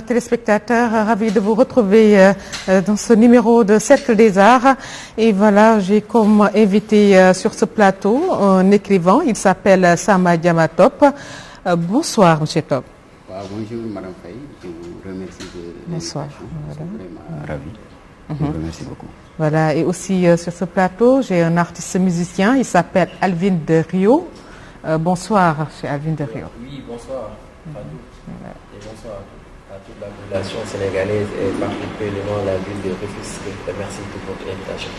téléspectateurs, ravi de vous retrouver dans ce numéro de Cercle des Arts. Et voilà, j'ai comme invité sur ce plateau un écrivain, il s'appelle Samba Diama Top. Bonsoir, Monsieur Top. Bonjour, Madame Faye, je vous remercie de Bonsoir. Voilà. Je suis vraiment ravi. Je vous remercie beaucoup. Voilà, et aussi sur ce plateau, j'ai un artiste musicien, il s'appelle Alvin de Rio. Bonsoir, chez Alvin de Rio. Oui, bonsoir. Et bonsoir à toute la population sénégalaise et particulièrement la ville de Rufisque. Merci pour votre invitation.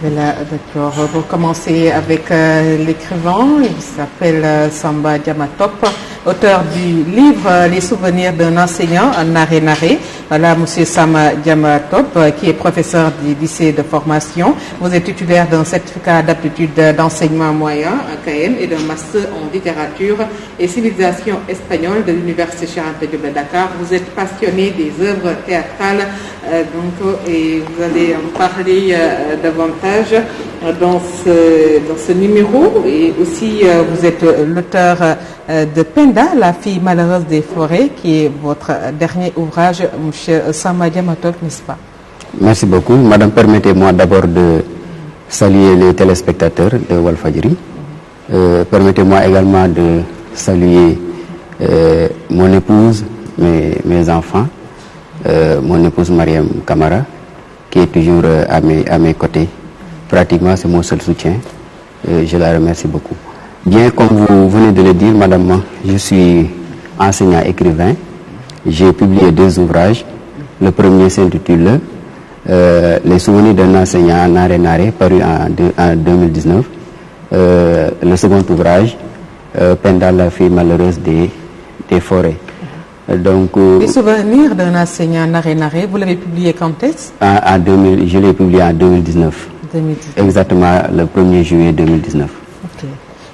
Voilà, d'accord. Pour commencer avec l'écrivain, il s'appelle Samba Diama Top, auteur du livre Les souvenirs d'un enseignant en Naré Naré. Voilà, Monsieur Samba Diama Top, qui est professeur du lycée de formation. Vous êtes titulaire d'un certificat d'aptitude d'enseignement moyen, AKM, et d'un master en littérature et civilisation espagnole de l'Université Cheikh Anta Diop de Dakar. Vous êtes passionné des œuvres théâtrales, et vous allez en parler davantage dans ce numéro. Et aussi, vous êtes l'auteur de Penda, la fille malheureuse des forêts, qui est votre dernier ouvrage, monsieur Samba Diama Top, n'est-ce pas? Merci beaucoup. Madame, permettez-moi d'abord de saluer les téléspectateurs de Walfadjri. Permettez-moi également de saluer mon épouse, mes enfants, mon épouse Mariam Kamara, qui est toujours à mes côtés. Pratiquement, c'est mon seul soutien. Je la remercie beaucoup. Bien, comme vous venez de le dire, madame, je suis enseignant écrivain. J'ai publié 2 ouvrages. Le premier s'intitule Les souvenirs d'un enseignant Naré Naré, paru en 2019. Le second ouvrage, Penda, la fille malheureuse des forêts. Donc, les souvenirs d'un enseignant Naré Naré, vous l'avez publié quand est-ce? Je l'ai publié en 2019. 2019. Exactement, le 1er juillet 2019. Ok.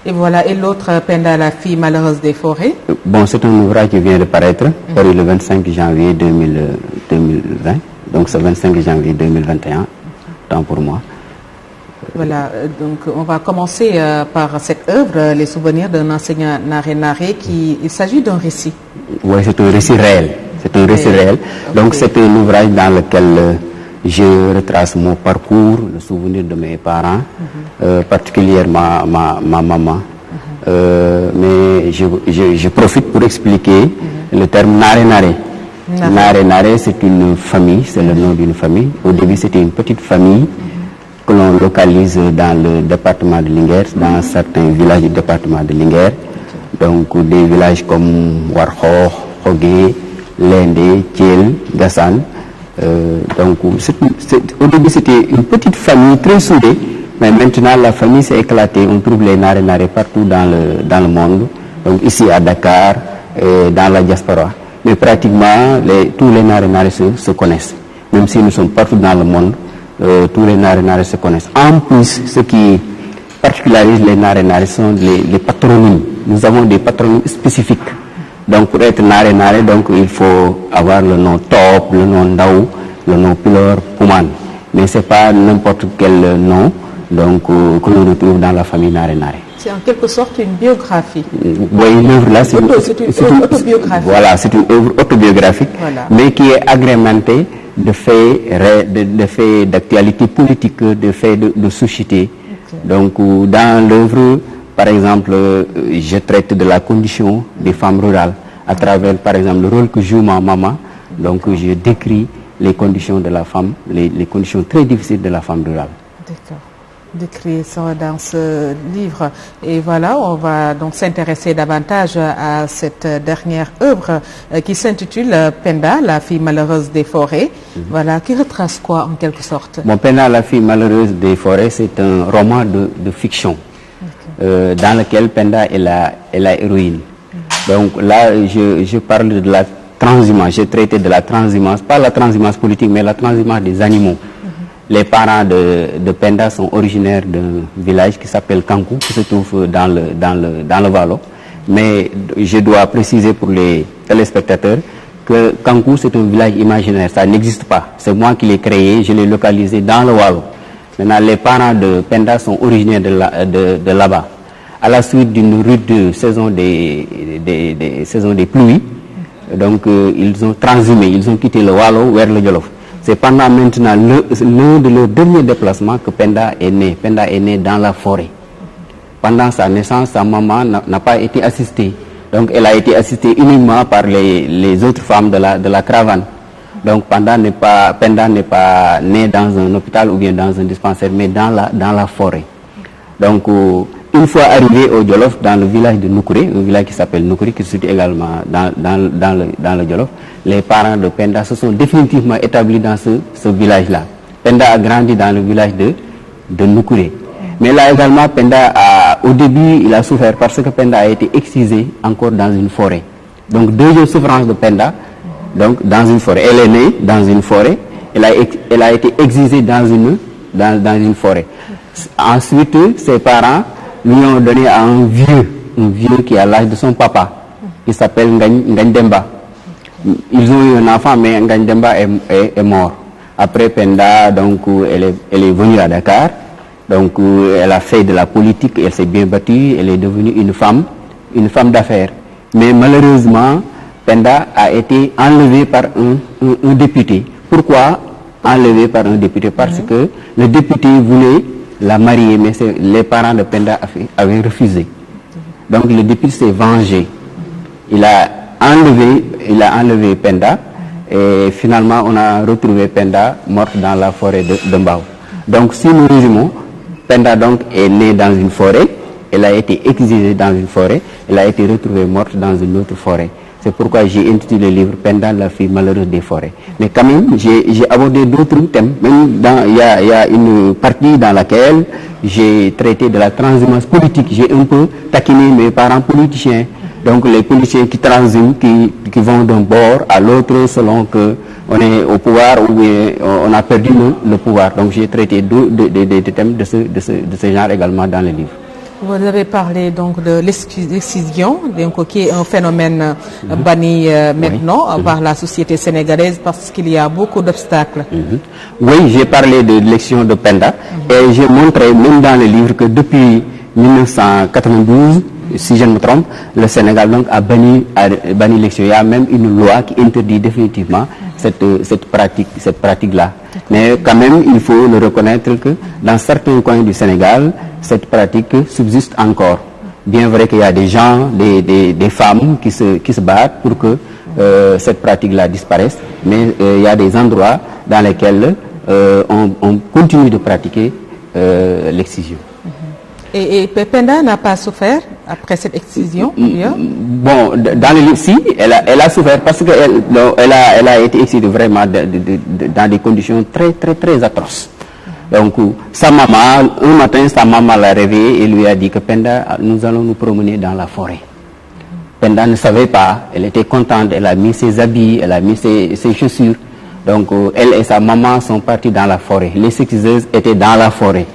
Et voilà, et l'autre, Penda, la fille malheureuse des forêts? Bon, c'est un ouvrage qui vient de paraître, paru le 25 janvier 2020. Donc, c'est 25 janvier 2021, temps pour moi. Voilà, donc on va commencer par cette œuvre, Les souvenirs d'un enseignant Naré Naré, il s'agit d'un récit. Oui, c'est un récit réel. C'est un récit réel. Donc, c'est un ouvrage dans lequel je retrace mon parcours, le souvenir de mes parents, particulièrement ma maman. Mais je profite pour expliquer le terme Naré Naré. Naré Naré, c'est une famille, c'est le nom d'une famille. Au début, c'était une petite famille que l'on localise dans le département de Linguère, dans certains villages du département de Linguère. Donc, des villages comme Warxo, Hogué, Lendé, Thiel, Gassan. Donc, au début, c'était une petite famille très soudée, mais maintenant, la famille s'est éclatée. On trouve les Naré Naré partout dans le monde, donc ici à Dakar, et dans la diaspora. Mais pratiquement, tous les Naré Naré se connaissent. Même si nous sommes partout dans le monde, tous les Naré Naré se connaissent. En plus, ce qui particularise les Naré Naré sont les patronymes. Nous avons des patronymes spécifiques. Donc, pour être Naré Naré, donc, il faut avoir le nom Top, le nom Ndaou, le nom Pilor, Pouman. Mais ce n'est pas n'importe quel nom donc, que l'on retrouve dans la famille Naré Naré. C'est en quelque sorte une biographie. Oui, une œuvre là, c'est une autobiographie. Voilà, c'est une œuvre autobiographique, voilà, mais qui est agrémentée de faits d'actualité politique, de faits de société. Okay. Donc, dans l'œuvre, par exemple, je traite de la condition des femmes rurales à travers, par exemple, le rôle que joue ma maman. Donc, je décris les conditions de la femme, les conditions très difficiles de la femme rurale. D'accord. Décrit ça dans ce livre. Et voilà, on va donc s'intéresser davantage à cette dernière œuvre qui s'intitule Penda, la fille malheureuse des forêts. Voilà, qui retrace quoi en quelque sorte? Bon, Penda, la fille malheureuse des forêts, c'est un roman de fiction. Dans lequel Penda est la héroïne. Donc là, je parle de la transhumance. J'ai traité de la transhumance, pas la transhumance politique, mais la transhumance des animaux. Les parents de Penda sont originaires d'un village qui s'appelle Kankou, qui se trouve dans le Valo. Mais je dois préciser pour les téléspectateurs que Kankou, c'est un village imaginaire, ça n'existe pas. C'est moi qui l'ai créé, je l'ai localisé dans le Valo. Maintenant, les parents de Penda sont originaires de là-bas. À la suite d'une rude saison des pluies, Donc ils ont transhumé, ils ont quitté le Waalo vers le Jolof. C'est pendant maintenant l'un de leurs derniers déplacements que Penda est né. Penda est né dans la forêt. Pendant sa naissance, sa maman n'a pas été assistée. Donc elle a été assistée uniquement par les autres femmes de la caravane. Donc Penda n'est pas né dans un hôpital ou bien dans un dispensaire, mais dans la forêt. Donc une fois arrivé au Jolof, dans le village de Noukouré, un village qui s'appelle Noukouré, qui se situe également dans le Jolof, les parents de Penda se sont définitivement établis dans ce village-là. Penda a grandi dans le village de Noukouré. Mais là également, Penda au début, il a souffert parce que Penda a été excisé encore dans une forêt. Donc deuxième souffrance de Penda, donc dans une forêt. Elle est née dans une forêt, elle a été excisée dans une forêt. Ensuite, ses parents lui ont donné à un vieux qui a l'âge de son papa, qui s'appelle Ngagne Demba. Ils ont eu un enfant, mais Ngagne Demba est mort. Après Penda, donc elle est venue à Dakar. Donc elle a fait de la politique, elle s'est bien battue, elle est devenue une femme d'affaires. Mais malheureusement, Penda a été enlevée par un député. Pourquoi enlevée par un député? Parce que le député voulait la marier, mais les parents de Penda avaient refusé. Donc le député s'est vengé. Il a enlevé Penda et finalement on a retrouvé Penda morte dans la forêt de Mbao. Donc si nous résumons, Penda donc est née dans une forêt, elle a été exilée dans une forêt, elle a été retrouvée morte dans une autre forêt. C'est pourquoi j'ai intitulé le livre Penda, la fille malheureuse des forêts. Mais quand même, j'ai abordé d'autres thèmes. Même il y a une partie dans laquelle j'ai traité de la transhumance politique. J'ai un peu taquiné mes parents politiciens. Donc les politiciens qui transhument, qui vont d'un bord à l'autre selon que on est au pouvoir ou on a perdu le pouvoir. Donc j'ai traité des thèmes de ce genre également dans le livre. Vous avez parlé donc de l'excision, qui est un phénomène banni maintenant par la société sénégalaise parce qu'il y a beaucoup d'obstacles. Oui, j'ai parlé de l'élection de Penda et j'ai montré même dans le livre que depuis 1992, si je ne me trompe, le Sénégal donc a banni l'élection. Il y a même une loi qui interdit définitivement cette pratique-là. Mais quand même, il faut le reconnaître que dans certains coins du Sénégal, cette pratique subsiste encore. Bien vrai qu'il y a des gens, des femmes qui se battent pour que cette pratique-là disparaisse, mais il y a des endroits dans lesquels on continue de pratiquer l'excision. Et Penda n'a pas souffert après cette excision? Bon, dans le livre, si, elle a souffert parce qu'elle a été excisée vraiment dans des conditions très, très, très atroces. Donc, sa maman, un matin, sa maman l'a réveillée et lui a dit que Penda, nous allons nous promener dans la forêt. Penda ne savait pas, elle était contente, elle a mis ses habits, elle a mis ses chaussures. Donc, elle et sa maman sont partis dans la forêt. Les exciseuses étaient dans la forêt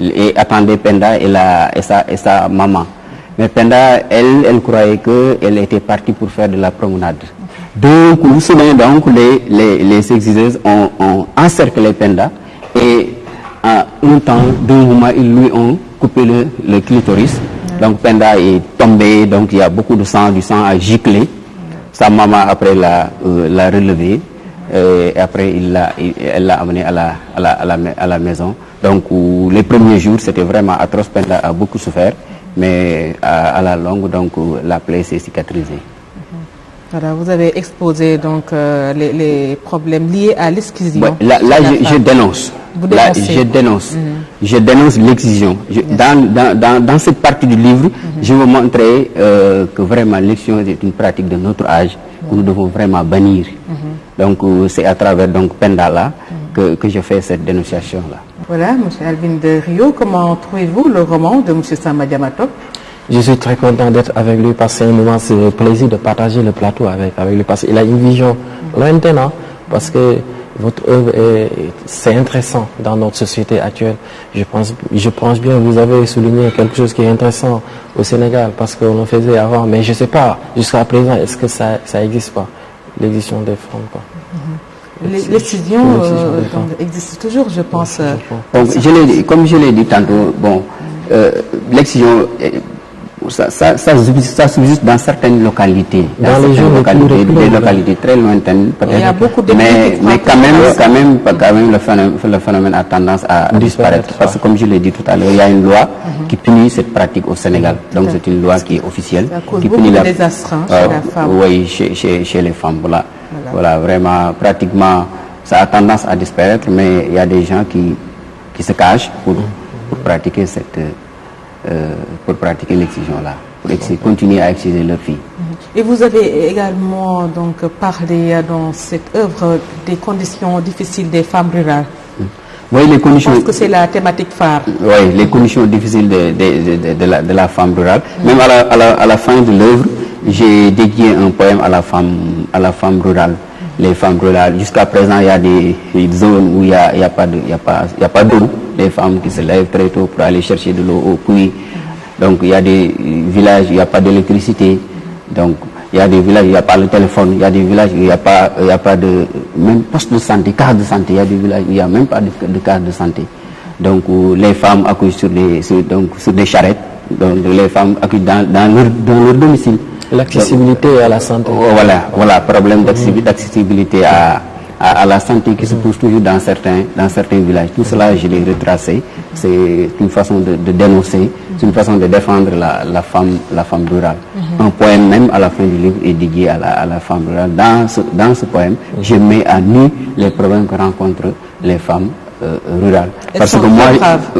et attendaient Penda et sa maman. Mais Penda, elle croyait qu'elle était partie pour faire de la promenade. Donc, soudain, donc, les exciseuses ont encerclé Penda et à un temps, d'un moment, ils lui ont coupé le clitoris. Donc Penda est tombé, donc il y a beaucoup de sang, du sang a giclé. Sa maman après l'a relevé et après elle l'a amené à la maison. Donc les premiers jours c'était vraiment atroce, Penda a beaucoup souffert, mais à la longue donc la plaie s'est cicatrisée. Voilà, vous avez exposé donc les problèmes liés à l'excision. Ouais, là je dénonce. Là, je dénonce l'excision. Dans cette partie du livre, je veux montrer que vraiment l'excision est une pratique de notre âge que nous devons vraiment bannir. Donc c'est à travers donc Penda là que je fais cette dénonciation là. Voilà, M. Alvin de Rio, comment trouvez-vous le roman de M. Samba Dia Matop? Je suis très content d'être avec lui parce que c'est un moment, c'est un plaisir de partager le plateau avec lui parce qu'il a une vision lointaine, parce que votre œuvre c'est intéressant dans notre société actuelle. Je pense bien, vous avez souligné quelque chose qui est intéressant au Sénégal parce qu'on le faisait avant, mais je ne sais pas, jusqu'à présent, est-ce que ça n'existe pas, l'excision des femmes, quoi. L'excision existe toujours, je pense. Donc, comme je l'ai dit tantôt, bon, l'excision ça subsiste dans certaines localités. Dans les certaines localités, des localités très lointaines, peut-être. Il y a beaucoup de mais quand même, le phénomène a tendance à disparaître. Parce que, comme je l'ai dit tout à l'heure, il y a une loi qui punit cette pratique au Sénégal. Donc, c'est une loi qui est officielle. Qui punit la désastreint chez la femme. Oui, chez les femmes. Voilà, vraiment, pratiquement, ça a tendance à disparaître, mais il y a des gens qui se cachent pour pratiquer pour pratiquer l'excision-là, pour continuer à exciser leurs filles. Et vous avez également donc parlé dans cette œuvre des conditions difficiles des femmes rurales. Oui, les conditions. Je pense que c'est la thématique phare. Oui, les conditions difficiles de la femme rurale. Même à la fin de l'œuvre, j'ai dédié un poème à la femme rurale. Les femmes rurales. Jusqu'à présent, il y a des zones où il n'y a pas d'eau. Les femmes qui se lèvent très tôt pour aller chercher de l'eau au puits. Donc, il y a des villages où il n'y a pas d'électricité. Donc, il y a des villages où il n'y a pas le téléphone. Il y a des villages où il n'y a pas de même poste de santé, case de santé. Il y a des villages où il n'y a même pas de case de santé. Donc, les femmes accouchent sur des charrettes. Donc, les femmes accouchent dans leur domicile. L'accessibilité à la santé. Voilà, problème d'accessibilité à la santé qui se pose toujours dans certains villages. Tout cela, je l'ai retracé. C'est une façon de dénoncer, c'est une façon de défendre la femme rurale. Un poème même à la fin du livre est dédié à la femme rurale. Dans ce poème, je mets à nu les problèmes que rencontrent les femmes rurales. Parce que moi,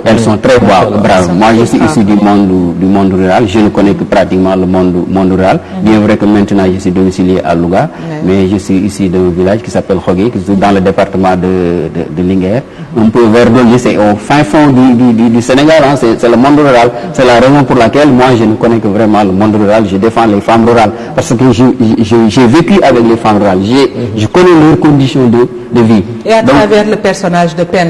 elles sont très braves. Moi, je suis issu du monde rural. Je ne connais que pratiquement le monde rural. Bien vrai que maintenant, je suis domicilié à Louga, mais je suis issu d'un village qui s'appelle Khogué, qui se trouve dans le département de Linguère. Un peu vers Dolly, c'est au fin fond du Sénégal. Hein, c'est le monde rural. C'est la raison pour laquelle moi, je ne connais que vraiment le monde rural. Je défends les femmes rurales parce que j'ai vécu avec les femmes rurales. Je connais leurs conditions de vie. Et à travers le personnage de Penda,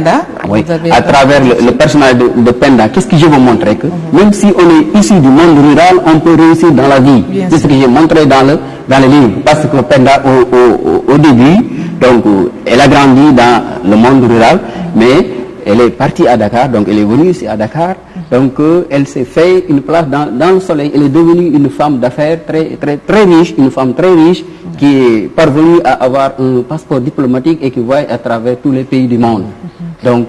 oui, à travers le personnage de Penda, qu'est-ce que je veux montrer que même si on est issu du monde rural, on peut réussir dans la vie. C'est ce que j'ai montré dans le livre. Parce que Penda, au début, donc, elle a grandi dans le monde rural, mais elle est partie à Dakar, donc elle est venue ici à Dakar. Donc, elle s'est fait une place dans le soleil. Elle est devenue une femme d'affaires très riche, une femme très riche qui est parvenue à avoir un passeport diplomatique et qui voyage à travers tous les pays du monde. Donc,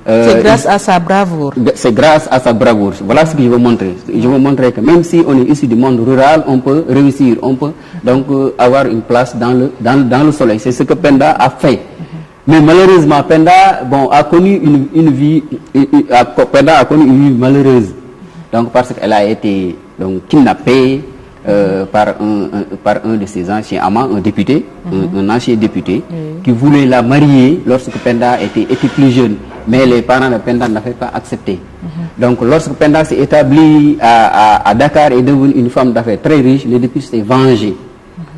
c'est grâce à sa bravoure. C'est grâce à sa bravoure. Voilà ce que je veux montrer. Je veux montrer que même si on est issu du monde rural, on peut réussir, on peut donc avoir une place dans le soleil. C'est ce que Penda a fait. Mais malheureusement, Penda a connu une vie malheureuse. Donc parce qu'elle a été kidnappée par un de ses anciens amants, un député, un ancien député, qui voulait la marier lorsque Penda était plus jeune. Mais les parents de Penda n'avaient pas accepté. Donc lorsque Penda s'est établie à Dakar et est devenue une femme d'affaires très riche, le député s'est vengé.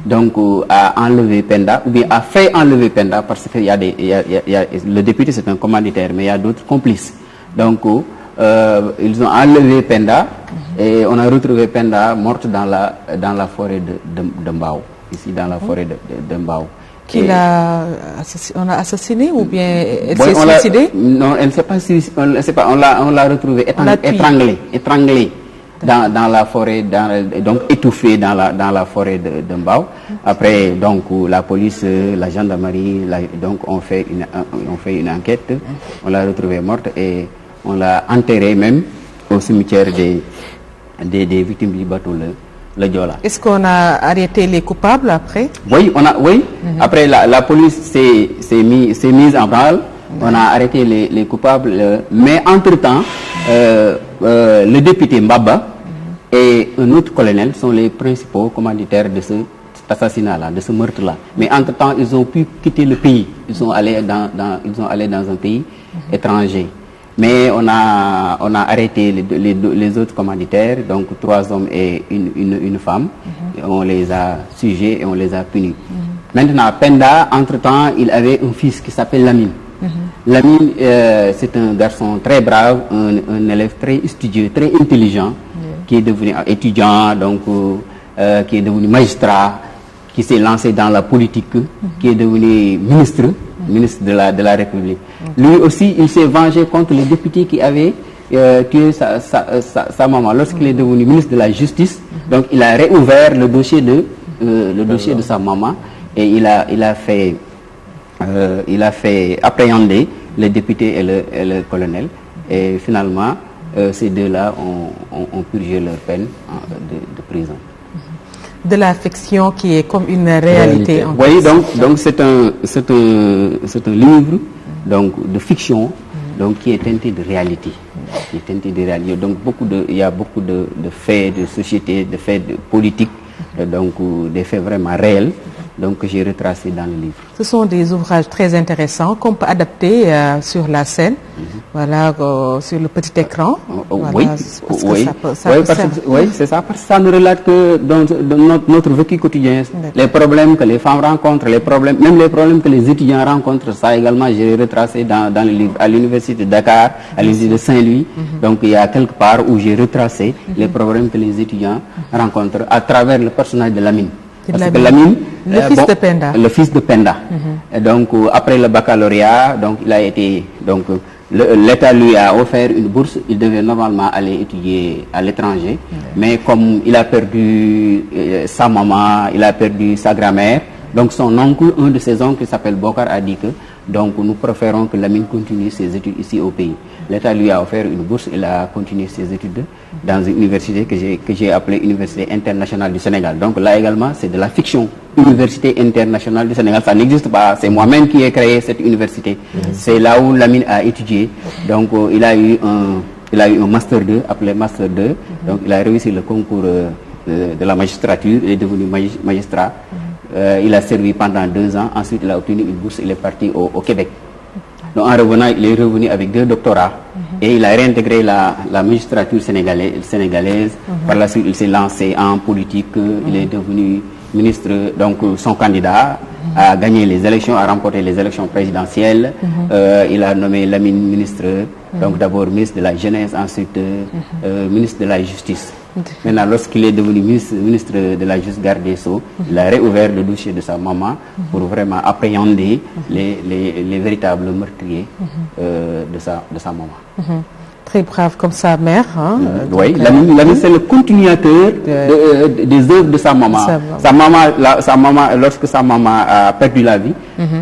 Donc a enlevé Penda, ou bien a fait enlever Penda, parce que le député c'est un commanditaire, mais il y a d'autres complices. Donc ils ont enlevé Penda et on a retrouvé Penda morte dans la forêt de Mbao, ici dans la forêt de Mbao. On a assassiné ou bien elle s'est suicidée? Non, elle ne s'est pas suicidée, on l'a retrouvée étranglée dans la forêt, donc étouffée dans la forêt de Mbao. Après, donc la police, la gendarmerie, donc on fait une enquête, on l'a retrouvée morte et on l'a enterrée même au cimetière des victimes du bateau le Diola. Est-ce qu'on a arrêté les coupables après? Oui, Après la police s'est mise en branle. On a arrêté les coupables, mais entre-temps, le député Mbaba et un autre colonel sont les principaux commanditaires de cet assassinat-là, de ce meurtre-là. Mais entre-temps, ils ont pu quitter le pays. Ils sont allés dans un pays étranger. Mais on a arrêté les autres commanditaires, donc 3 hommes et une femme. On les a jugés et on les a punis. Maintenant, Penda, entre-temps, il avait un fils qui s'appelle Lamine. Lamine, c'est un garçon très brave, un élève très studieux, très intelligent, qui est devenu étudiant, donc qui est devenu magistrat, qui s'est lancé dans la politique, qui est devenu ministre de la République. Lui aussi, il s'est vengé contre les députés qui avaient tué sa maman. Lorsqu'il est devenu ministre de la Justice, donc il a réouvert le dossier de sa maman et il a fait appréhender le député et le colonel. Et finalement, ces deux-là ont purgé leur peine de prison. De l'affection qui est comme une réalité. Oui, donc c'est un livre donc de fiction donc qui est teinté de réalité. Donc il y a beaucoup de faits de société, de faits politiques, donc des faits vraiment réels. Donc que j'ai retracé dans le livre. Ce sont des ouvrages très intéressants qu'on peut adapter sur la scène, voilà, sur le petit écran. Voilà, oui, c'est ça, parce que ça nous relate que dans notre vécu quotidien, les problèmes que les femmes rencontrent, même les problèmes que les étudiants rencontrent, ça également j'ai retracé dans le livre. À l'université de Dakar, à l'université de Saint-Louis, donc il y a quelque part où j'ai retracé les problèmes que les étudiants rencontrent à travers le personnage de Lamine. Parce que Lamine, le fils de Penda. Et donc après le baccalauréat, donc il a été l'État lui a offert une bourse. Il devait normalement aller étudier à l'étranger, mais comme il a perdu sa maman, il a perdu sa grand-mère, donc son oncle, un de ses oncles qui s'appelle Bokar, a dit que donc nous préférons que Lamine continue ses études ici au pays. L'État lui a offert une bourse. Il a continué ses études dans une université que j'ai appelée Université internationale du Sénégal. Donc là également, c'est de la fiction. Université internationale du Sénégal, ça n'existe pas. C'est moi-même qui ai créé cette université. C'est là où Lamine a étudié. Donc il a eu un master 2, appelé master 2. Donc il a réussi le concours de la magistrature. Il est devenu magistrat. Il a servi pendant 2 ans. Ensuite, il a obtenu une bourse. Il est parti au Québec. Donc, en revenant, il est revenu avec 2 doctorats et il a réintégré la magistrature sénégalaise. Par la suite, il s'est lancé en politique. Il est devenu ministre. Donc, son candidat a gagné les élections, a remporté les élections présidentielles. Il a nommé Lamine ministre, donc d'abord ministre de la Jeunesse, ensuite ministre de la Justice. Maintenant, lorsqu'il est devenu ministre de la Justice, garde des Sceaux, il a réouvert le dossier de sa maman pour vraiment appréhender les véritables meurtriers de sa maman. Très brave comme sa mère. Hein, oui, Lamine c'est le continuateur des œuvres de sa maman. Sa maman, lorsque sa maman a perdu la vie,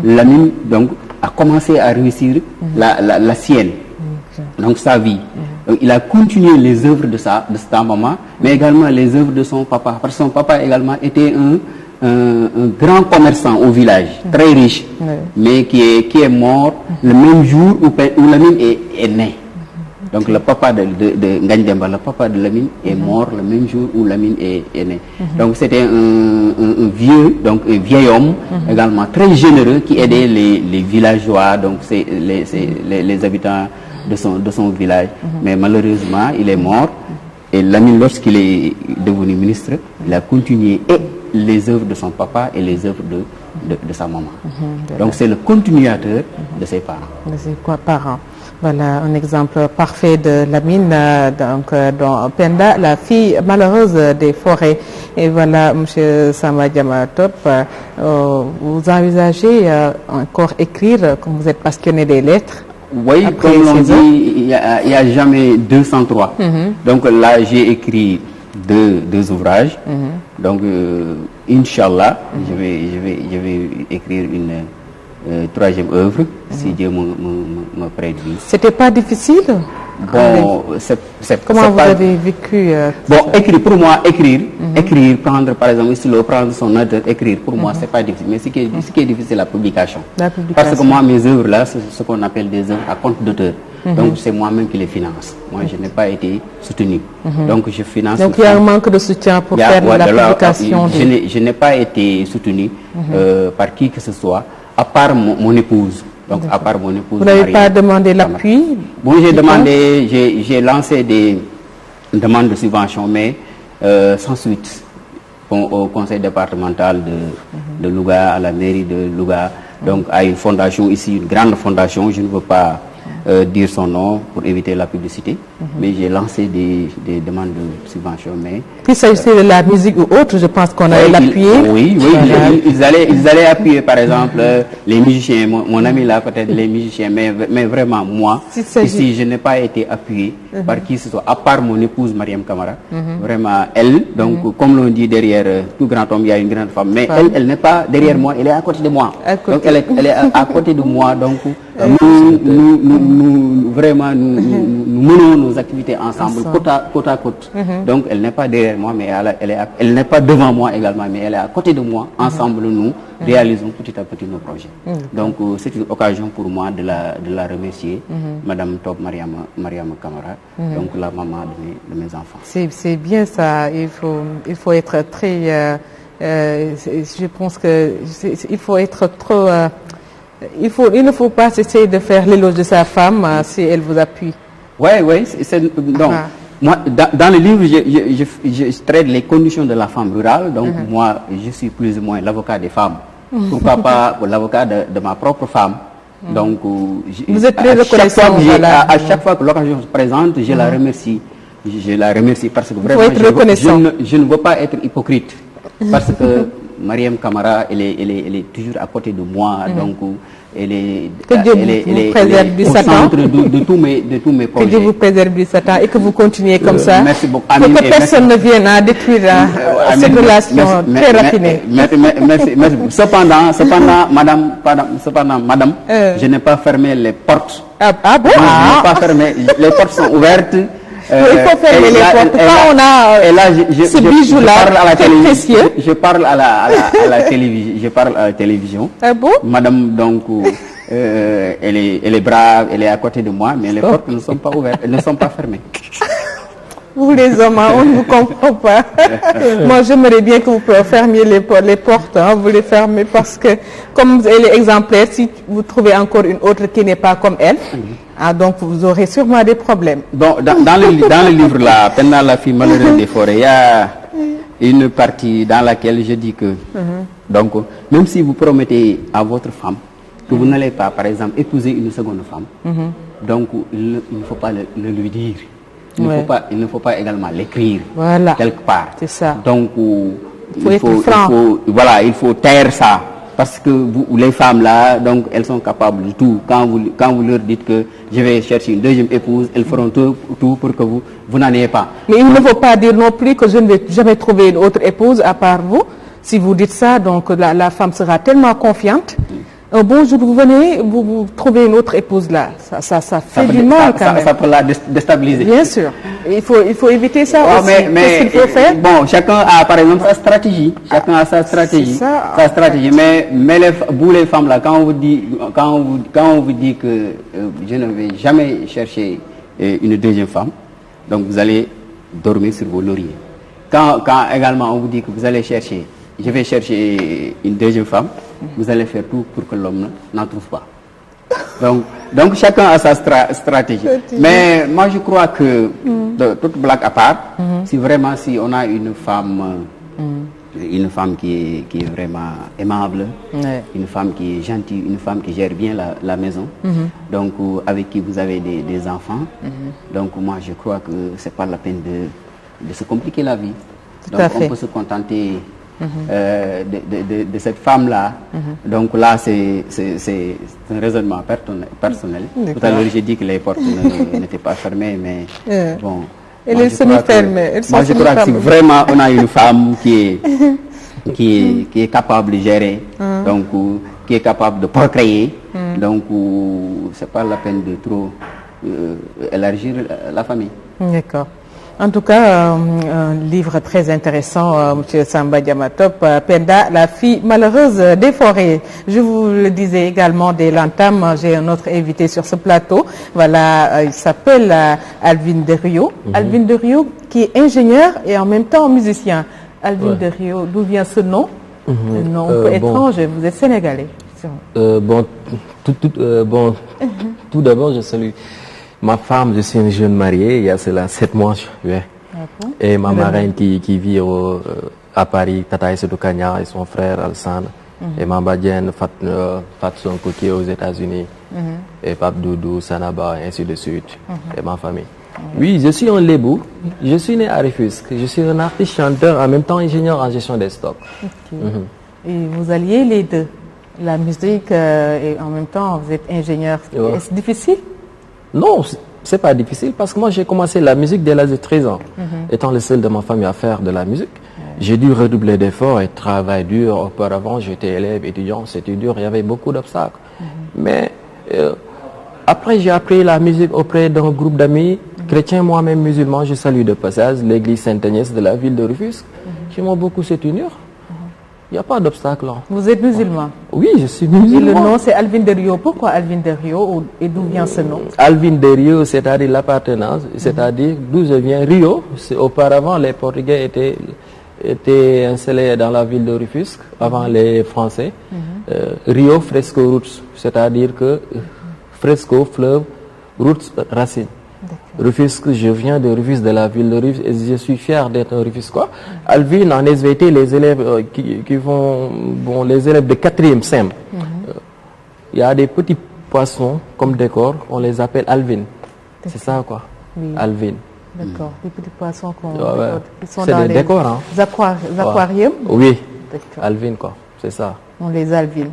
Lamine donc a commencé à réussir la sienne, donc sa vie. Donc, il a continué les œuvres de sa maman, mais également les œuvres de son papa. Parce que son papa également était un grand commerçant au village, très riche, mais qui est mort le même jour où Lamine est né. Donc le papa de Ngagne Demba, le papa de Lamine est mort le même jour où Lamine est né. Donc c'était un vieil homme également très généreux qui aidait les villageois, donc les habitants de son village. Mais malheureusement, il est mort. Et Lamine, lorsqu'il est devenu ministre, il a continué et les œuvres de son papa et les œuvres de sa maman. Donc c'est le continuateur de ses parents. De ses parents. Voilà un exemple parfait de Lamine, dont Penda, la fille malheureuse des forêts. Et voilà, Monsieur Samba Diama Top, vous envisagez encore écrire, comme vous êtes passionné des lettres? Oui, comme l'on dit, il n'y a jamais 203. Donc là, j'ai écrit deux ouvrages. Donc, Inch'Allah, je vais écrire une 3e œuvre, si Dieu me prédit. C'était pas difficile? Bon, comment vous avez vécu écrire, pour moi, écrire, prendre par exemple, prendre son œuvre, écrire, pour moi, c'est pas difficile. Mais ce qui est difficile, c'est la publication. Parce que moi, mes œuvres là, c'est ce qu'on appelle des œuvres à compte d'auteur. Donc, c'est moi-même qui les finance. Moi, je n'ai pas été soutenu. Donc, je finance. Donc, il y a un manque de soutien pour faire la publication. Je n'ai pas été soutenu par qui que ce soit, à part mon épouse. Donc, à part mon épouse. Vous n'avez pas demandé l'appui? Bon, j'ai lancé des demandes de subvention, mais sans suite. Bon, au conseil départemental de Louga, à la mairie de Louga, donc à une fondation ici, une grande fondation, je ne veux pas dire son nom pour éviter la publicité, mais j'ai lancé des demandes de subvention, mais qu'il s'agissait de la musique ou autre, je pense qu'on allait l'appuyer. Oui, Voilà. ils allaient appuyer, par exemple, les musiciens. Mon ami là, peut-être les musiciens, mais vraiment, moi, ici, je n'ai pas été appuyé par qui que ce soit, à part mon épouse Mariam Camara. Vraiment, elle, donc, comme l'on dit, derrière tout grand homme, il y a une grande femme. Mais elle n'est pas derrière moi, elle est à côté de moi. Donc, elle est à côté de moi. Donc, vraiment, nous menons nos activités ensemble, côte à côte. Donc, elle n'est pas derrière moi, mais elle n'est pas devant moi également, mais elle est à côté de moi. Ensemble, nous réalisons petit à petit nos projets. Donc, c'est une occasion pour moi de la remercier, Madame Top Mariam Camara, donc la maman de mes enfants. C'est bien ça. Il faut être très... je pense que il faut être trop... il ne faut pas essayer de faire l'éloge de sa femme si elle vous appuie. Oui, donc, moi, dans le livre, je traite les conditions de la femme rurale. Donc, moi, je suis plus ou moins l'avocat des femmes. Pourquoi pas l'avocat de ma propre femme. Donc, vous êtes très reconnaissant. À chaque fois que l'occasion se présente, je la remercie. Je la remercie parce que vraiment, je ne veux pas être hypocrite. Parce que Mariam Camara, elle est toujours à côté de moi. Donc, elle est au centre de tous mes projets. Que Dieu vous préserve du Satan et que vous continuez comme ça. Merci beaucoup. Que personne ne vienne à détruire cette relation très raffinée. Merci. Cependant, madame, je n'ai pas fermé les portes. Ah bon? Je n'ai pas fermé. Les portes sont ouvertes. Il faut fermer les portes. Quand on a ce bijou-là, très précieux. Je parle à la télévision. Je parle à la télévision. Ah bon? Madame, donc, elle est brave, elle est à côté de moi, mais les portes ne sont pas ouvertes, elles ne sont pas fermées. Vous les hommes, on ne vous comprend pas. Moi, j'aimerais bien que vous fermiez les portes. Vous les fermez parce que, comme elle est exemplaire, si vous trouvez encore une autre qui n'est pas comme elle, donc vous aurez sûrement des problèmes. Bon, dans le livre là, pendant la fille malheureuse des forêts, il y a une partie dans laquelle je dis que, donc, même si vous promettez à votre femme que vous n'allez pas, par exemple, épouser une seconde femme, donc il ne faut pas le lui dire. Il ne faut pas également l'écrire quelque part. C'est ça. Donc, il faut taire ça. Parce que les femmes là, donc, elles sont capables de tout. Quand vous leur dites que je vais chercher une deuxième épouse, elles feront tout pour que vous n'en ayez pas. Mais il ne faut pas dire non plus que je ne vais jamais trouver une autre épouse à part vous. Si vous dites ça, donc la femme sera tellement confiante. Un bon jour, vous venez, vous trouvez une autre épouse là. Ça fait du mal quand même. Ça peut la déstabiliser. Bien sûr. Il faut éviter ça aussi. Qu'est-ce qu'il faut faire? Bon, chacun a par exemple sa stratégie. Chacun a sa stratégie. Sa stratégie. Mais vous les femmes là, quand on vous dit que je ne vais jamais chercher une deuxième femme, donc vous allez dormir sur vos lauriers. Quand également on vous dit que vous allez chercher, je vais chercher une deuxième femme, vous allez faire tout pour que l'homme n'en trouve pas. Donc chacun a sa stratégie. Mais moi je crois que, toute blague à part, si on a une femme qui est vraiment aimable, une femme qui est gentille, une femme qui gère bien la maison, donc avec qui vous avez des enfants, donc moi je crois que c'est pas la peine de se compliquer la vie. Donc on peut se contenter de cette femme-là. Donc là, c'est un raisonnement personnel. Tout à l'heure, j'ai dit que les portes n'étaient pas fermées, mais bon. Elles sont fermées. Moi, je crois que si vraiment on a une femme qui est capable de gérer, donc qui est capable de procréer, donc c'est pas la peine de trop élargir la famille. D'accord. En tout cas, un livre très intéressant, M. Samba Diamatop, Penda, la fille malheureuse des forêts. Je vous le disais également dès l'entame, j'ai un autre invité sur ce plateau. Voilà, il s'appelle Alvin Derio. Alvin Derio qui est ingénieur et en même temps musicien. Alvin Derio, d'où vient ce nom? Un nom un peu étrange, vous êtes sénégalais. Tout d'abord, je salue ma femme. Je suis une jeune mariée, il y a cela 7 mois. Et ma marraine qui vit à Paris, Tata Issoudou Kanya et son frère Alsane. Et ma badienne Fat Sonko qui est aux États-Unis. Et Pape Doudou, Sanaba, et ainsi de suite. Et ma famille. Oui, je suis un lébou. Je suis né à Rufisque. Je suis un artiste chanteur, en même temps ingénieur en gestion des stocks. Et vous alliez les deux, la musique et en même temps vous êtes ingénieur. Ouais. Est-ce difficile? Non, c'est pas difficile parce que moi j'ai commencé la musique dès l'âge de 13 ans. Étant le seul de ma famille à faire de la musique, j'ai dû redoubler d'efforts et travailler dur. Auparavant, j'étais élève, étudiant, c'était dur, il y avait beaucoup d'obstacles. Mais après, j'ai appris la musique auprès d'un groupe d'amis chrétiens, moi-même musulman. Je salue de passage l'église Sainte-Agnès de la ville de Rufisque, qui m'ont beaucoup soutenu. Il n'y a pas d'obstacle. Vous êtes musulman? Oui, je suis Et musulman. le nom c'est Alvin de Rio. Pourquoi Alvin de Rio et d'où vient ce nom? Alvin de Rio, c'est-à-dire l'appartenance, c'est-à-dire d'où je viens. Rio, auparavant les Portugais étaient installés dans la ville de Rufisque, avant les Français. Rio, fresco, roots, c'est-à-dire que fresco, fleuve, roots, racines. Rufisque, je viens de Rufisque, de la ville de Rufisque, et je suis fier d'être un Rufisquois. Alvin, en SVT, les élèves qui vont, les élèves de 4e SEM, il y a des petits poissons comme décor, on les appelle Alvin. C'est ça quoi, Oui. Alvin. D'accord, des petits poissons qui sont C'est dans des les décors, hein. aquariums. Oui, D'accord. Alvin quoi, c'est ça. On les Alvin.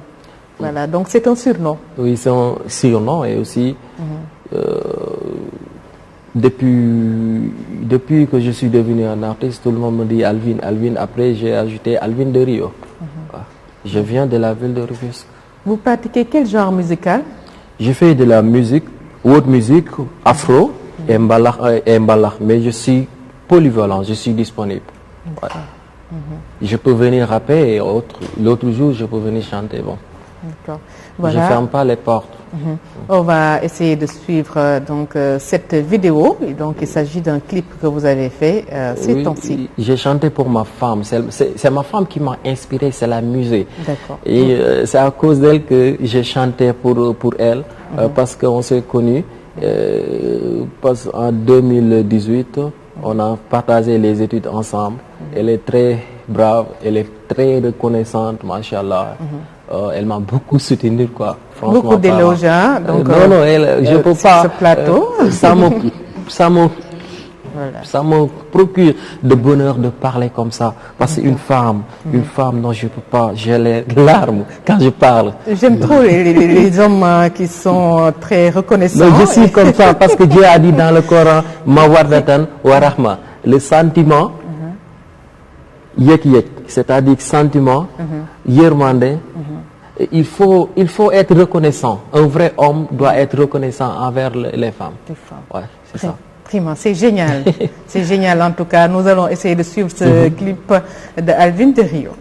Voilà, donc c'est un surnom. Oui, c'est un surnom et aussi depuis que je suis devenu un artiste, tout le monde me dit Alvin, Alvin. Après, j'ai ajouté Alvin de Rio. Voilà. Je viens de la ville de Rufisque. Vous pratiquez quel genre musical? Je fais de la musique, world music, afro et mbalax, mais je suis polyvalent, je suis disponible. Ouais. Je peux venir rapper et l'autre jour, je peux venir chanter. Bon. D'accord. Je ne ferme pas les portes. On va essayer de suivre donc cette vidéo. Et donc il s'agit d'un clip que vous avez fait ces temps-ci. J'ai chanté pour ma femme. C'est ma femme qui m'a inspiré, c'est la musique. D'accord. Et c'est à cause d'elle que j'ai chanté pour elle, parce qu'on s'est connus. En 2018, on a partagé les études ensemble. Elle est très brave, elle est très reconnaissante, machallah. Elle m'a beaucoup soutenu, quoi. Beaucoup d'éloges, hein, donc non, je peux pas. Ce plateau. Ça me procure de bonheur de parler comme ça. Parce qu'une femme, non, je peux pas. J'ai les larmes quand je parle. J'aime trop les hommes qui sont très reconnaissants. Non, je suis comme ça parce que Dieu a dit dans le Coran, Mawardatan wa rahma, le sentiment, yek, c'est-à-dire sentiment, yermande. Il faut être reconnaissant. Un vrai homme doit être reconnaissant envers les femmes. Ouais, c'est ça. C'est génial. C'est génial en tout cas. Nous allons essayer de suivre ce clip de Alvin de Rio.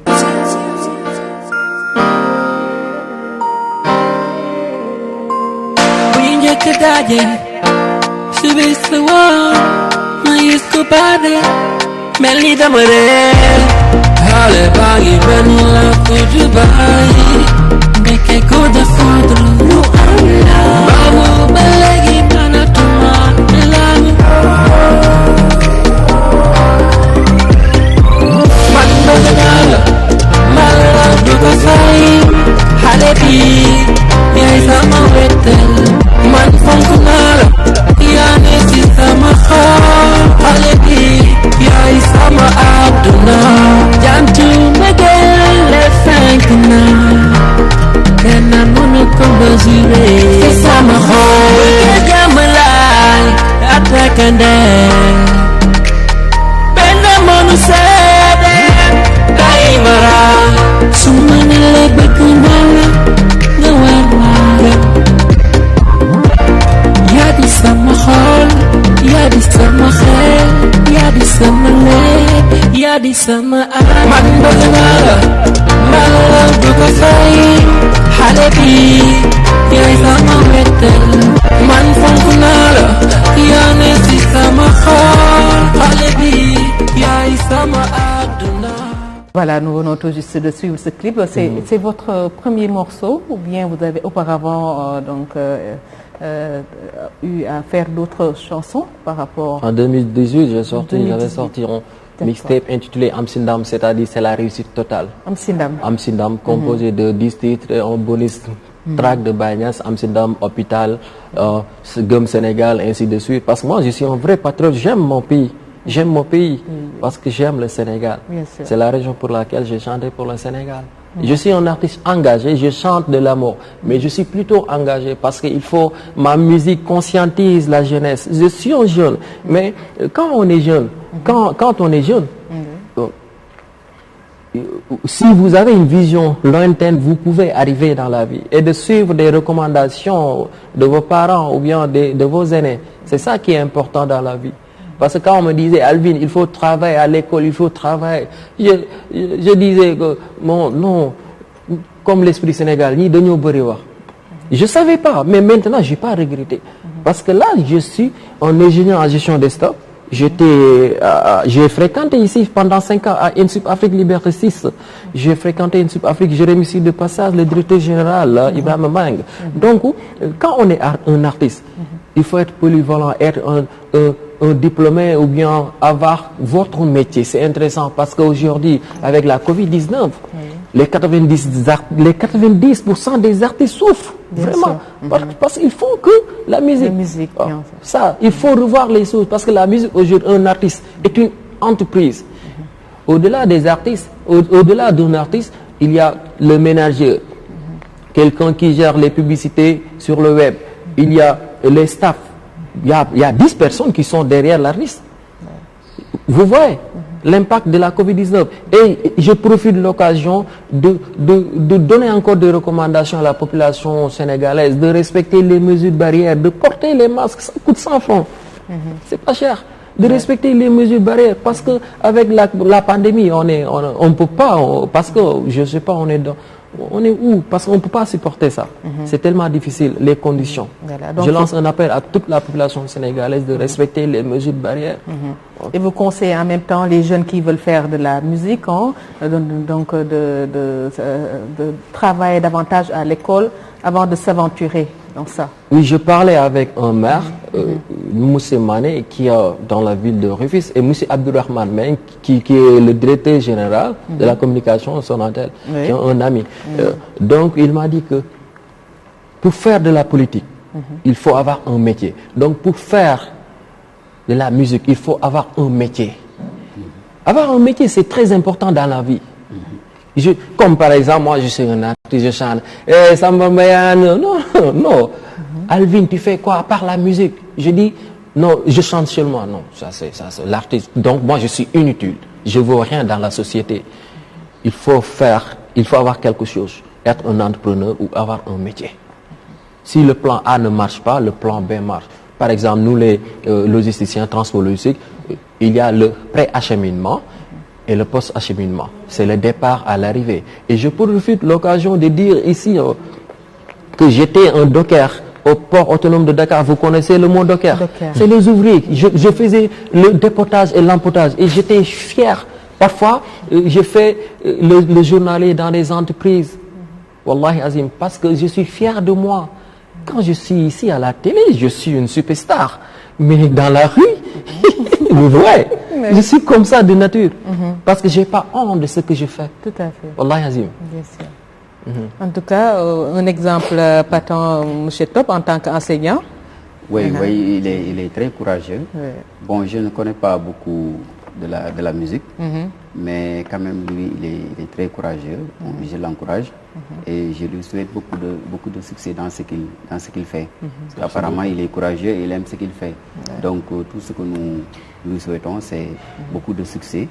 Sama man bëgg naa la man la bëgg fay xale bi yaay sama wettel man fonk naa la yaa ne si sama xol xale bi yaay sama àdduna. Voilà, nous venons tout juste de suivre ce clip. C'est votre premier morceau ou bien vous avez auparavant eu à faire d'autres chansons par rapport? En 2018, j'avais sorti un mixtape intitulé Amsindam, c'est-à-dire c'est la réussite totale. Amsindam. Amsindam, composé de 10 titres et un bonus tract de Baye Niass, Amsterdam, hôpital, Gëm Sénégal, ainsi de suite. Parce que moi, je suis un vrai patriote, j'aime mon pays. J'aime mon pays parce que j'aime le Sénégal. C'est la raison pour laquelle j'ai chanté pour le Sénégal. Je suis un artiste engagé, je chante de l'amour, mais je suis plutôt engagé parce que ma musique conscientise la jeunesse. Je suis un jeune, mais quand on est jeune, quand on est jeune, si vous avez une vision lointaine, vous pouvez arriver dans la vie et de suivre des recommandations de vos parents ou bien de vos aînés. C'est ça qui est important dans la vie. Parce que quand on me disait, Alvin, il faut travailler à l'école, il faut travailler, je disais que, non, comme l'esprit sénégal, ni de nous bariwa. Je ne savais pas, mais maintenant, je n'ai pas regretté. Parce que là, je suis un ingénieur en gestion des stocks. J'ai fréquenté ici pendant 5 ans à INSUP Afrique Liberté 6. J'ai fréquenté INSUP Afrique, j'ai remis de passage le directeur général, Ibrahim Mang. Donc, quand on est un artiste, il faut être polyvalent, être un diplômé ou bien avoir votre métier. C'est intéressant parce qu'aujourd'hui, avec la Covid-19, les 90% des artistes souffrent. Vraiment. Parce qu'il faut que la musique, ça, il faut revoir les choses. Parce que la musique, aujourd'hui, un artiste est une entreprise. Au-delà des artistes, au-delà d'un artiste, il y a le ménageur, quelqu'un qui gère les publicités sur le web. Il y a les staffs. Il y a 10 personnes qui sont derrière l'artiste. Vous voyez l'impact de la Covid-19. Et je profite de l'occasion de donner encore des recommandations à la population sénégalaise, de respecter les mesures barrières, de porter les masques, ça coûte 100 francs. C'est pas cher. De respecter les mesures barrières, parce qu'avec la pandémie, on ne peut pas, parce que, je ne sais pas, on est où? Parce qu'on ne peut pas supporter ça. C'est tellement difficile, les conditions. Voilà, donc je lance un appel à toute la population sénégalaise de respecter les mesures barrières. Et vous conseillez en même temps les jeunes qui veulent faire de la musique, donc de travailler davantage à l'école avant de s'aventurer dans ça. Oui, je parlais avec un maire, Moussé Mané, qui est dans la ville de Rufisque, et Moussé Abdourahmane Meng, qui est le directeur général de la communication Sonatel, qui est un ami. Donc, il m'a dit que pour faire de la politique, il faut avoir un métier. Donc, pour faire de la musique, il faut avoir un métier. Avoir un métier, c'est très important dans la vie. Comme par exemple, moi je suis un artiste, je chante. Non. Alvin, tu fais quoi à part la musique? Je dis, non, je chante seulement. Non, ça c'est l'artiste. Donc moi je suis inutile. Je ne vaux rien dans la société. Il faut avoir quelque chose. Être un entrepreneur ou avoir un métier. Si le plan A ne marche pas, le plan B marche. Par exemple, nous les logisticiens, transport logistique, il y a le pré-acheminement et le post-acheminement. C'est le départ à l'arrivée. Et je profite de l'occasion de dire ici que j'étais un docker au port autonome de Dakar. Vous connaissez le mot docker? C'est les ouvriers. Je faisais le dépotage et l'empotage. Et j'étais fier. Parfois, j'ai fait le journalier dans des entreprises. Wallahi Azim, parce que je suis fier de moi. Quand je suis ici à la télé, je suis une superstar. Mais dans la rue, vous voyez, je suis comme ça de nature. Parce que je n'ai pas honte de ce que je fais. Tout à fait. Wallahi Azim. Bien sûr. En tout cas, un exemple patent, M. Top, en tant qu'enseignant. Oui, il est très courageux. Bon, je ne connais pas beaucoup de la musique, mais quand même, lui, il est très courageux. Je l'encourage et je lui souhaite beaucoup de succès dans ce qu'il fait. Apparemment, il est courageux et il aime ce qu'il fait. Donc, tout ce que nous lui souhaitons, c'est beaucoup de succès,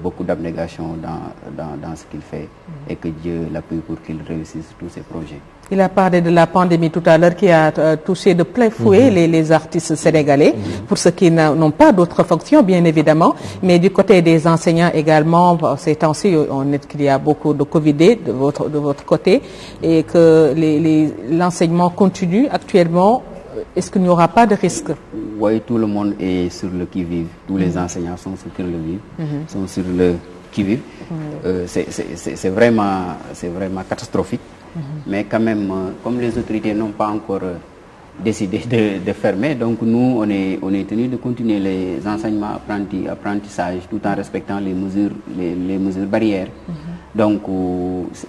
beaucoup d'abnégation dans ce qu'il fait et que Dieu l'appuie pour qu'il réussisse tous ses projets. Il a parlé de la pandémie tout à l'heure qui a touché de plein fouet les artistes sénégalais, pour ceux qui n'ont pas d'autres fonctions, bien évidemment. Mais du côté des enseignants également, ces temps-ci, on est qu'il y a beaucoup de Covid de votre côté et que l'enseignement continue actuellement. Est-ce qu'il n'y aura pas de risque? Oui, tout le monde est sur le qui-vive. Tous les enseignants sont sur le qui-vive, sont sur le qui-vive. C'est vraiment catastrophique. Mais quand même, comme les autorités n'ont pas encore décidé de fermer. Donc nous, on est tenu de continuer les enseignements apprentissages tout en respectant les mesures barrières. Donc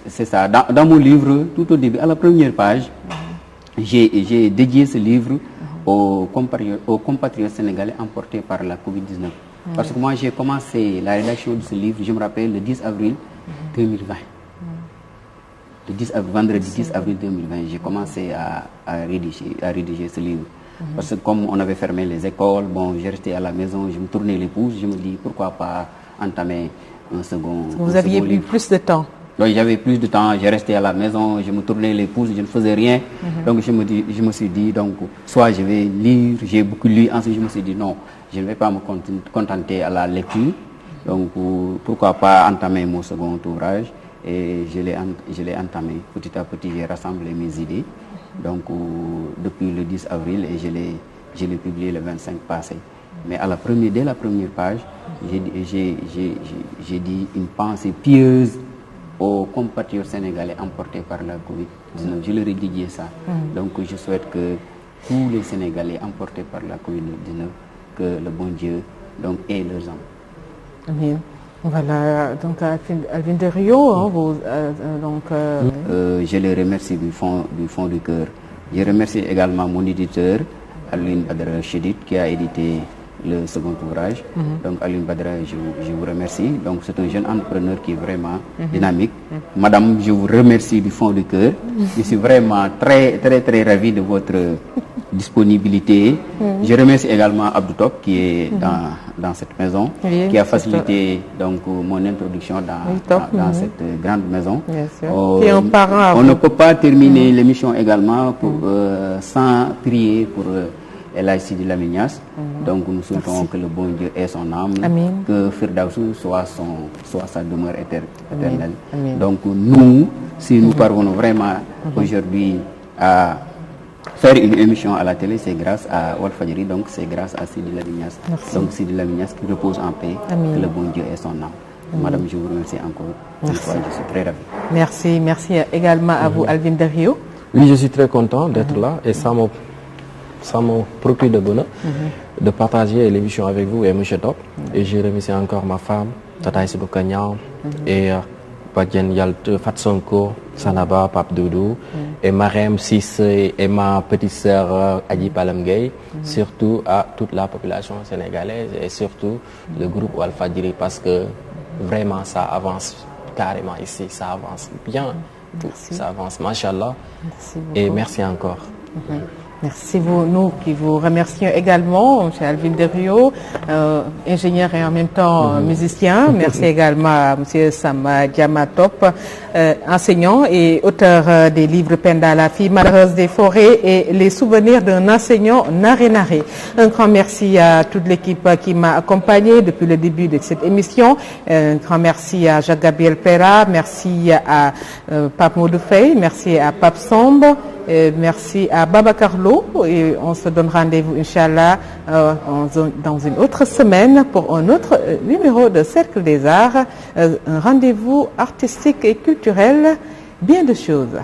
c'est ça. Dans mon livre, tout au début, à la première page, j'ai dédié ce livre aux compatriotes sénégalais emportés par la Covid-19. Parce que moi, j'ai commencé la rédaction de ce livre, je me rappelle, le 10 avril 2020. Le 10 avril, vendredi 10 avril 2020, j'ai commencé à rédiger ce livre. Parce que comme on avait fermé les écoles, bon, j'ai resté à la maison, je me tournais les pouces, je me dis pourquoi pas entamer un second livre. Vous aviez eu plus de temps. Donc j'avais plus de temps, j'ai resté à la maison, je me tournais les pouces, je ne faisais rien. Donc je me suis dit, donc, soit je vais lire, j'ai beaucoup lu, ensuite je me suis dit non, je ne vais pas me contenter à la lecture. Donc pourquoi pas entamer mon second ouvrage. Et je l'ai entamé. Petit à petit, j'ai rassemblé mes idées. Donc depuis le 10 avril et je l'ai publié le 25 passé. Mais dès la première page, j'ai dit une pensée pieuse aux compatriotes sénégalais emportés par la Covid-19. Je leur ai dédié ça. Donc je souhaite que tous les Sénégalais emportés par la Covid-19, que le bon Dieu donc, ait leurs âmes. Amen. Voilà, donc Alvin de Rio, je les remercie du fond du cœur. Je remercie également mon éditeur, Alvin Badra Chedid, qui a édité le second ouvrage. Donc Alvin Badra, je vous remercie. Donc c'est un jeune entrepreneur qui est vraiment dynamique. Madame, je vous remercie du fond du cœur. Je suis vraiment très très très ravi de votre disponibilité. Je remercie également Abdou Top qui est dans cette maison, qui a facilité donc mon introduction dans cette grande maison. Qui est un parent. On ne peut pas terminer l'émission également sans prier pour El Hadji Sidi Lamine Niass. Donc nous souhaitons que le bon Dieu ait son âme, que Firdausu soit sa demeure éternelle. Donc nous, si nous parvenons vraiment aujourd'hui à faire une émission à la télé, c'est grâce à Walfadjri, donc c'est grâce à Sidi Lamine Niass. Donc Sidi Lamine Niass qui repose en paix, que le bon Dieu ait son âme. Madame, je vous remercie encore une fois, je suis très ravi. Merci également à vous, Alvin de Rio. Oui, je suis très content d'être là et ça me procure de bonheur de partager l'émission avec vous et M. Top. Et je remercie encore ma femme, Tata Issibou Kanyang, et Badjen Yalte Fatsonko, Sanaba, Pape Doudou, et Marem Sissé et ma petite sœur Adi Palamgay, surtout à toute la population sénégalaise et surtout le groupe Walfadjri, parce que vraiment ça avance carrément ici, ça avance bien, ça avance, machallah. Et merci encore. Merci, nous qui vous remercions également, M. Alvin de Rio, ingénieur et en même temps musicien. Merci également à M. Samba Diamatop, enseignant et auteur des livres Penda, la fille malheureuse des forêts et les souvenirs d'un enseignant Naré Naré. Un grand merci à toute l'équipe qui m'a accompagné depuis le début de cette émission. Un grand merci à Jacques-Gabriel Pera, merci à Pape Modoufey, merci à Pape Sombe. Merci à Baba Carlo et on se donne rendez-vous Inch'Allah dans une autre semaine pour un autre numéro de Cercle des Arts, un rendez-vous artistique et culturel, bien de choses.